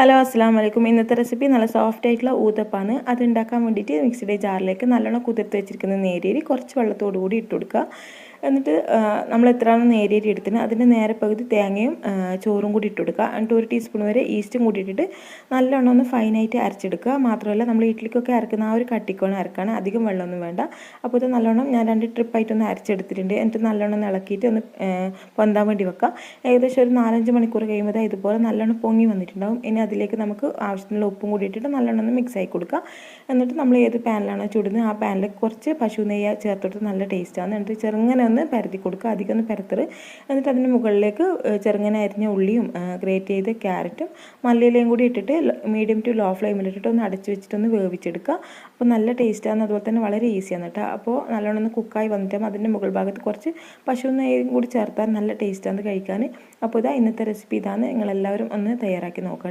Hello അസ്സാം വലൈക്കും. ഇന്നത്തെ റെസിപ്പി നല്ല സോഫ്റ്റ് ആയിട്ടുള്ള ഊതപ്പാണ്. അത് ഉണ്ടാക്കാൻ വേണ്ടിയിട്ട് മിക്സിയുടെ ജാറിലേക്ക് നല്ലോണം കുതിർത്ത് വെച്ചിരിക്കുന്ന നേരിയരി കുറച്ച് വെള്ളത്തോടു കൂടി ഇട്ട് കൊടുക്കുക. എന്നിട്ട് നമ്മൾ എത്രയാണ് നേരിയരി എടുത്തിന് അതിൻ്റെ നേരെ പകുതി തേങ്ങയും ചോറും കൂടി ഇട്ട് കൊടുക്കുക. എന്നിട്ട് 1 ടീസ്പൂൺ വരെ ഈസ്റ്റും കൂടി ഇട്ടിട്ട് നല്ലോണം ഒന്ന് ഫൈനായിട്ട് അരച്ചെടുക്കുക. മാത്രമല്ല നമ്മൾ ഇഡ്ഡലിക്കൊക്കെ അരക്കുന്ന ആ ഒരു കട്ടിക്കോണം അരക്കാണ്, അധികം വെള്ളമൊന്നും വേണ്ട. അപ്പോൾ ഇത് നല്ലോണം ഞാൻ 2 ട്രിപ്പായിട്ടൊന്ന് അരച്ചെടുത്തിട്ടുണ്ട്. എന്നിട്ട് നല്ലോണം ഇളക്കിയിട്ട് ഒന്ന് പൊന്താൻ വേണ്ടി വെക്കുക. ഏകദേശം ഒരു 4-5 മണിക്കൂർ കഴിയുമ്പോൾ ഇതുപോലെ നല്ലോണം പൊങ്ങി വന്നിട്ടുണ്ടാകും. ഇനി അതിലേക്ക് നമുക്ക് ആവശ്യത്തിനുള്ള ഉപ്പും കൂടി ഇട്ടിട്ട് നല്ലോണം ഒന്ന് മിക്സ് ആയി കൊടുക്കുക. എന്നിട്ട് നമ്മൾ ഏത് പാനിലാണോ ചുടുന്നത് ആ പാനിലേക്ക് കുറച്ച് പശു നെയ്യ് ചേർത്തിട്ട് നല്ല ടേസ്റ്റാണ്. എന്നിട്ട് ചെറുങ്ങനെ ഒന്ന് പരത്തി കൊടുക്കുക, അധികം ഒന്ന് പരത്തറ്. എന്നിട്ട് അതിന് മുകളിലേക്ക് ചെറുങ്ങനെ അരിഞ്ഞ ഉള്ളിയും ഗ്രേറ്റ് ചെയ്ത ക്യാരറ്റും മല്ലിയിലയും കൂടി ഇട്ടിട്ട് മീഡിയം ടു ലോ ഫ്ലെയിമിലിട്ടിട്ട് ഒന്ന് അടച്ച് വെച്ചിട്ടൊന്ന് വേവിച്ചെടുക്കുക. അപ്പോൾ നല്ല ടേസ്റ്റാണ്, അതുപോലെ തന്നെ വളരെ ഈസിയാണ് കേട്ടോ. അപ്പോൾ നല്ലോണം ഒന്ന് കുക്കായി വന്നിട്ടും അതിൻ്റെ മുകൾ ഭാഗത്ത് കുറച്ച് പശു നെയ്യും കൂടി ചേർത്താൽ നല്ല ടേസ്റ്റാണ് കഴിക്കാൻ. അപ്പോൾ ഇന്നത്തെ റെസിപ്പി ഇതാണ്. നിങ്ങളെല്ലാവരും ഒന്ന് തയ്യാറാക്കി നോക്കാം.